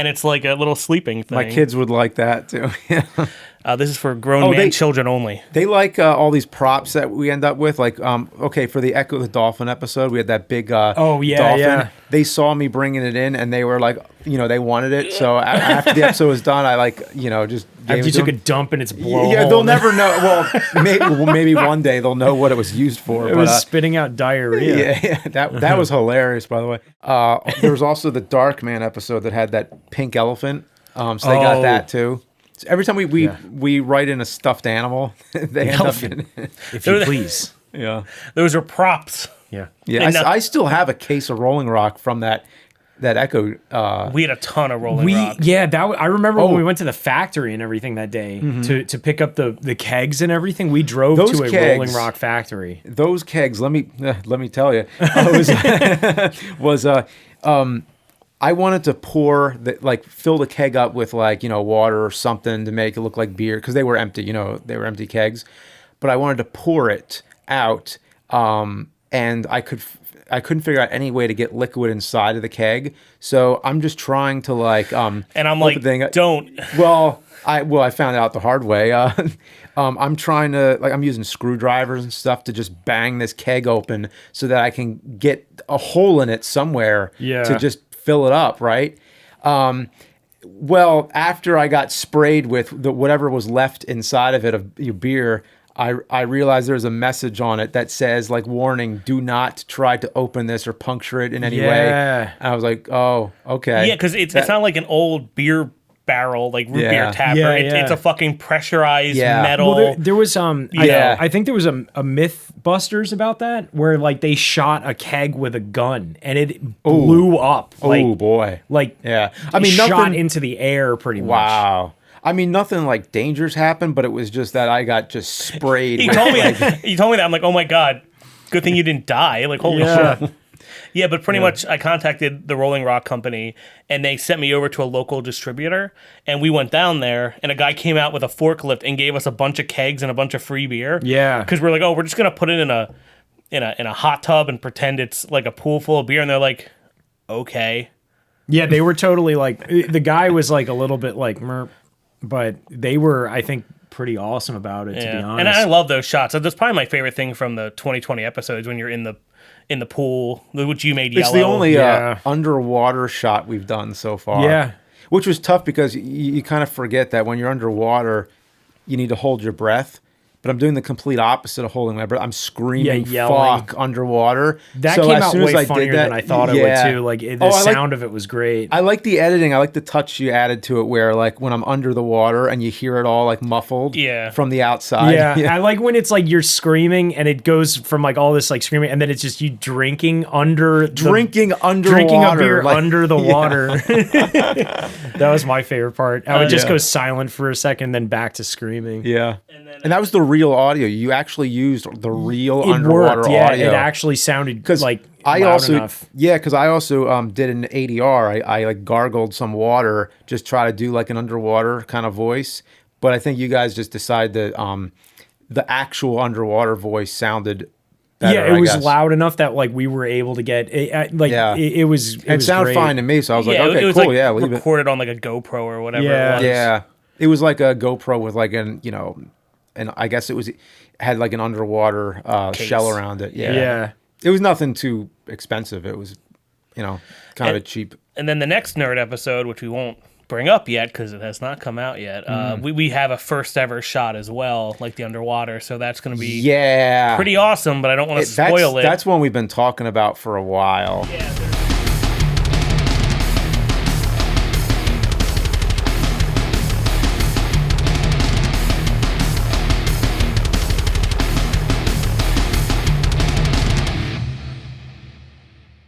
and it's like a little sleeping thing. My kids would like that too. This is for grown children only. They like all these props that we end up with. Like, okay, for the Echo the Dolphin episode, we had that big dolphin. Yeah. They saw me bringing it in, and they were like, they wanted it. So after the episode was done, I just gave After you took a dump and it's blowhole. Yeah, they'll never know. Well, maybe one day they'll know what it was used for. It was spitting out diarrhea. Yeah, that was hilarious, by the way. There was also the Dark Man episode that had that pink elephant. So they got that too. So every time we write in a stuffed animal, they end up in it. If you please. Yeah. Those are props. Yeah. Yeah. I still have a case of Rolling Rock from that Echo. We had a ton of Rolling Rock. Yeah, I remember when we went to the factory and everything that day to pick up the kegs and everything. We drove to a Rolling Rock factory. Those kegs, let me tell you, I wanted to fill the keg up with water or something to make it look like beer because they were empty. They were empty kegs, but I wanted to pour it out, and I couldn't figure out any way to get liquid inside of the keg. So I'm just trying to and I'm like, don't. Well, I found out the hard way. I'm trying to I'm using screwdrivers and stuff to just bang this keg open so that I can get a hole in it somewhere to just fill it up, right? Well, after I got sprayed with whatever was left inside of it of your beer, I realized there's a message on it that says warning, do not try to open this or puncture it in any way. And I was like, oh, okay. Yeah, because it's not like an old beer barrel, like root beer tapper. It's a fucking pressurized metal. Well, there was I think there was a Mythbusters about that where they shot a keg with a gun and it blew up. Oh boy. Shot into the air pretty much. Wow. I mean, nothing dangerous happened, but it was just that I got just sprayed. He told me that. I'm like, oh my God, good thing you didn't die. Holy shit. Yeah, but pretty much I contacted the Rolling Rock company and they sent me over to a local distributor and we went down there and a guy came out with a forklift and gave us a bunch of kegs and a bunch of free beer. Yeah. Because we're like, we're just going to put it in a hot tub and pretend it's like a pool full of beer. And they're like, okay. Yeah, they were totally the guy was a little bit merp, but they were, I think, pretty awesome about it, to be honest. And I love those shots. That's probably my favorite thing from the 2020 episodes when you're in the pool, which you made yellow. It's the only underwater shot we've done so far. Yeah. Which was tough because you kind of forget that when you're underwater, you need to hold your breath. But I'm doing the complete opposite of holding my breath. I'm screaming fuck underwater. That came out way funnier than I thought it would too. The sound of it was great. I like the editing. I like the touch you added to it where when I'm under the water and you hear it all muffled from the outside. Yeah. I like when it's you're screaming and it goes from all this screaming and then it's just you drinking underwater. Drinking a beer under the water. That was my favorite part. I would just go silent for a second then back to screaming. Yeah. And that was the real audio. You actually used the real underwater audio. It actually sounded loud enough. Yeah, because I also did an ADR. I gargled some water, just try to do an underwater kind of voice. But I think you guys just decided that the actual underwater voice sounded better, it was loud enough that we were able to get it. It was. It sounded fine to me, so I was okay, it was cool. Leave it. Recorded on a GoPro or whatever. It was. Yeah, it was like a GoPro with and I guess it had an underwater shell around it. Yeah. It was nothing too expensive. It was, kind of a cheap. And then the next nerd episode, which we won't bring up yet because it has not come out yet, we have a first ever shot as well, the underwater. So that's going to be pretty awesome, but I don't want to spoil it. That's one we've been talking about for a while. Yeah.